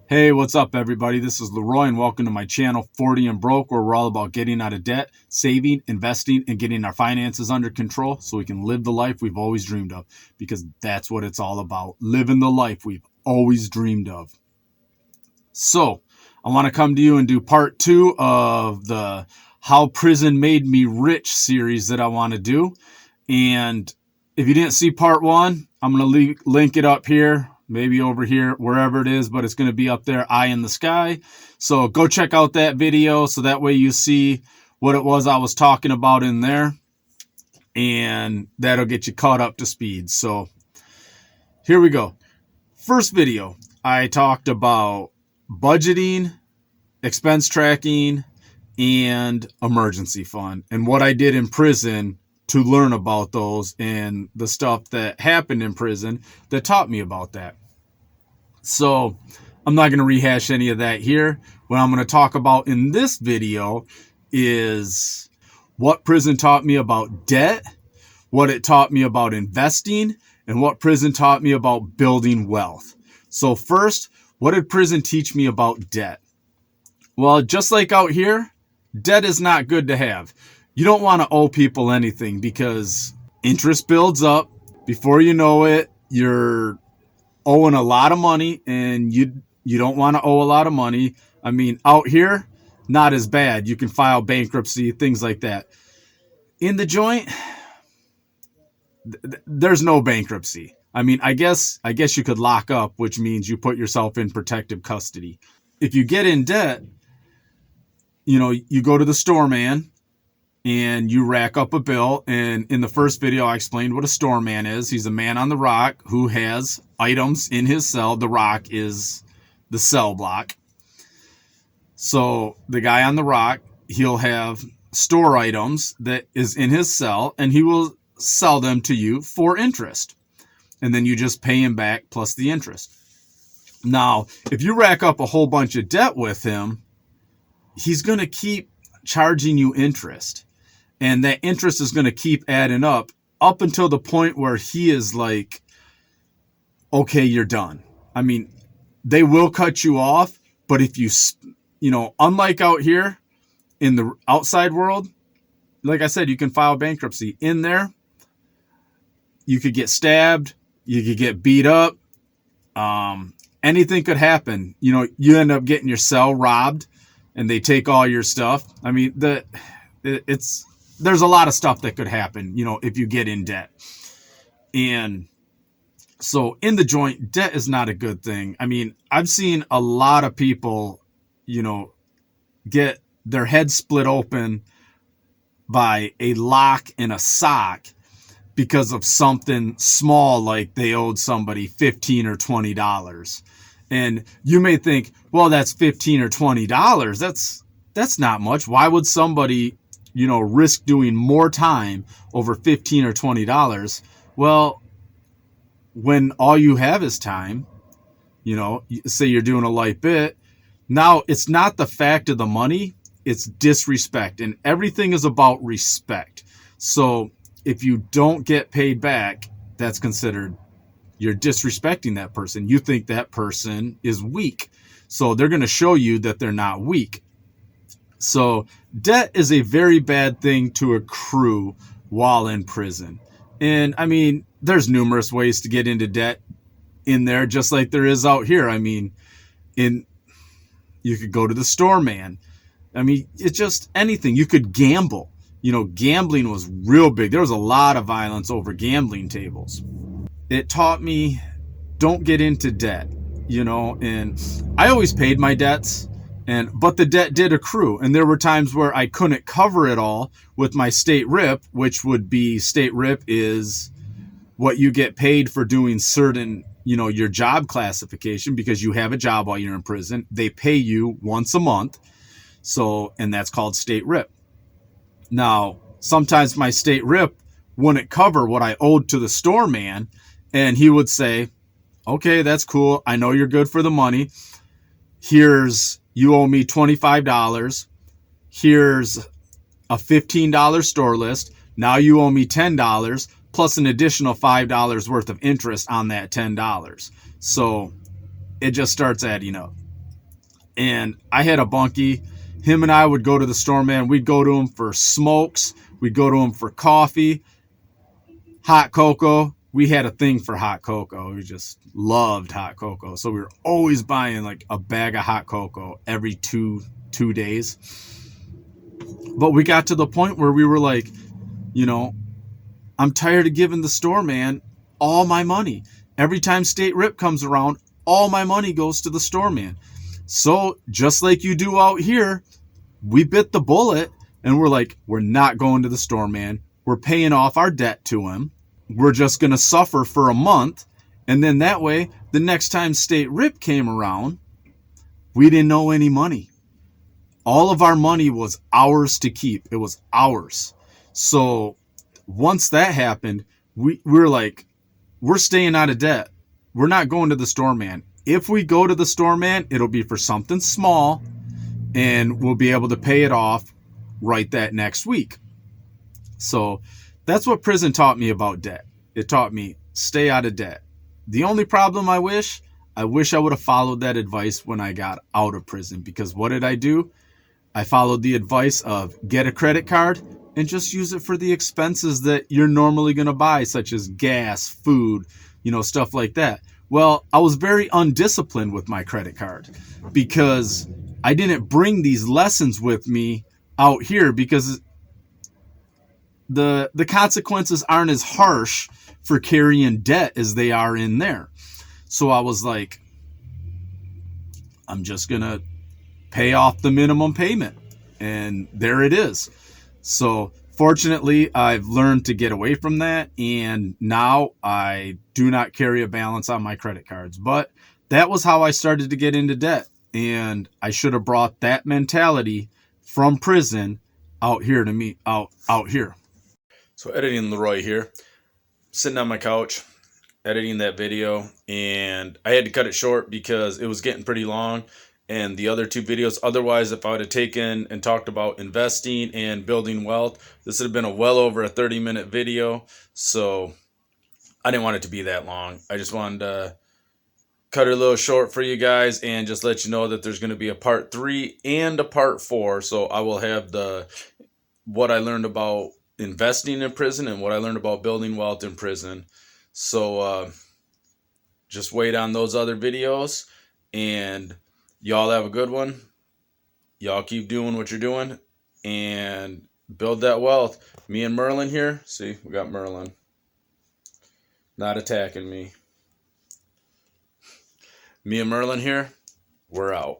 Hey, what's up, everybody? This is Leroy, and welcome to my channel, 40 and Broke, where we're all about getting out of debt, saving, investing, and getting our finances under control so we can live the life we've always dreamed of, because that's what it's all about, living the life we've always dreamed of. So, I want to come to you and do part 2 of the How Prison Made Me Rich series that I want to do. And if you didn't see part 1, I'm going to link it up here. Maybe over here, wherever it is, but it's going to be up there, eye in the sky. So go check out that video so that way you see what it was I was talking about in there. And that'll get you caught up to speed. So here we go. First video, I talked about budgeting, expense tracking, and emergency fund, and what I did in prison to learn about those and the stuff that happened in prison that taught me about that. So I'm not going to rehash any of that here. What I'm going to talk about in this video is what prison taught me about debt, what it taught me about investing, and what prison taught me about building wealth. So first, what did prison teach me about debt? Well, just like out here, debt is not good to have. You don't want to owe people anything because interest builds up. Before you know it, you're owing a lot of money, and you don't want to owe a lot of money. I mean, out here, not as bad. You can file bankruptcy, things like that. In the joint, there's no bankruptcy. I mean, I guess you could lock up, which means you put yourself in protective custody. If you get in debt, you go to the store man, and you rack up a bill. And in the first video, I explained what a store man is. He's a man on the rock who has items in his cell. The rock is the cell block. So the guy on the rock, he'll have store items that is in his cell, and he will sell them to you for interest. And then you just pay him back plus the interest. Now, if you rack up a whole bunch of debt with him, he's going to keep charging you interest. And that interest is going to keep adding up until the point where he is like, okay, you're done. I mean, they will cut you off, but if you unlike out here in the outside world, like I said, you can file bankruptcy. In there, you could get stabbed, you could get beat up, anything could happen. You end up getting your cell robbed, and they take all your stuff. I mean, there's a lot of stuff that could happen, if you get in debt. And so in the joint, debt is not a good thing. I mean, I've seen a lot of people, get their head split open by a lock and a sock because of something small, like they owed somebody $15 or $20. And you may think, well, that's $15 or $20. That's not much. Why would somebody risk doing more time over $15 or $20? Well, when all you have is time, say you're doing a light bit, now it's not the fact of the money, it's disrespect, and everything is about respect. So if you don't get paid back, that's considered you're disrespecting that person. You think that person is weak. So they're going to show you that they're not weak. So debt is a very bad thing to accrue while in prison. And I mean, there's numerous ways to get into debt in there, just like there is out here. I mean, you could go to the store man. I mean, it's just anything. You could gamble. Gambling was real big. There was a lot of violence over gambling tables. It taught me, don't get into debt, and I always paid my debts. But the debt did accrue, and there were times where I couldn't cover it all with my state RIP, which would be, state RIP is what you get paid for doing certain, your job classification, because you have a job while you're in prison. They pay you once a month. So, and that's called state RIP. Now, sometimes my state RIP wouldn't cover what I owed to the store man, and he would say, okay, that's cool. I know you're good for the money. You owe me $25. Here's a $15 store list. Now you owe me $10 plus an additional $5 worth of interest on that $10. So it just starts adding up. And I had a bunkie. Him and I would go to the store, man. We'd go to him for smokes. We'd go to him for coffee, hot cocoa. We had a thing for hot cocoa. We just loved hot cocoa. So we were always buying like a bag of hot cocoa every two days. But we got to the point where we were like, you know, I'm tired of giving the store man all my money. Every time state rip comes around, all my money goes to the store man. So just like you do out here, we bit the bullet and we're like, we're not going to the store man. We're paying off our debt to him. We're just going to suffer for a month. And then that way, the next time state rip came around, we didn't owe any money. All of our money was ours to keep. It was ours. So once that happened, we were like, we're staying out of debt. We're not going to the store man. If we go to the store man, it'll be for something small and we'll be able to pay it off right that next week. So that's what prison taught me about debt. It taught me stay out of debt. The only problem I wish I would have followed that advice when I got out of prison, because what did I do? I followed the advice of get a credit card and just use it for the expenses that you're normally going to buy, such as gas, food, stuff like that. Well, I was very undisciplined with my credit card because I didn't bring these lessons with me out here, because the consequences aren't as harsh for carrying debt as they are in there. So I was like, I'm just going to pay off the minimum payment. And there it is. So fortunately, I've learned to get away from that. And now I do not carry a balance on my credit cards. But that was how I started to get into debt. And I should have brought that mentality from prison out here to me, out here. So editing Leroy here, sitting on my couch, editing that video, and I had to cut it short because it was getting pretty long. And the other two videos, otherwise, if I would have taken and talked about investing and building wealth, this would have been a well over a 30-minute video. So I didn't want it to be that long. I just wanted to cut it a little short for you guys and just let you know that there's going to be a part 3 and a part 4. So I will have what I learned about investing in prison and what I learned about building wealth in prison. So just wait on those other videos, and y'all have a good one. Y'all keep doing what you're doing and build that wealth. Me and Merlin here. See, we got Merlin not attacking me. Me and Merlin here. We're out.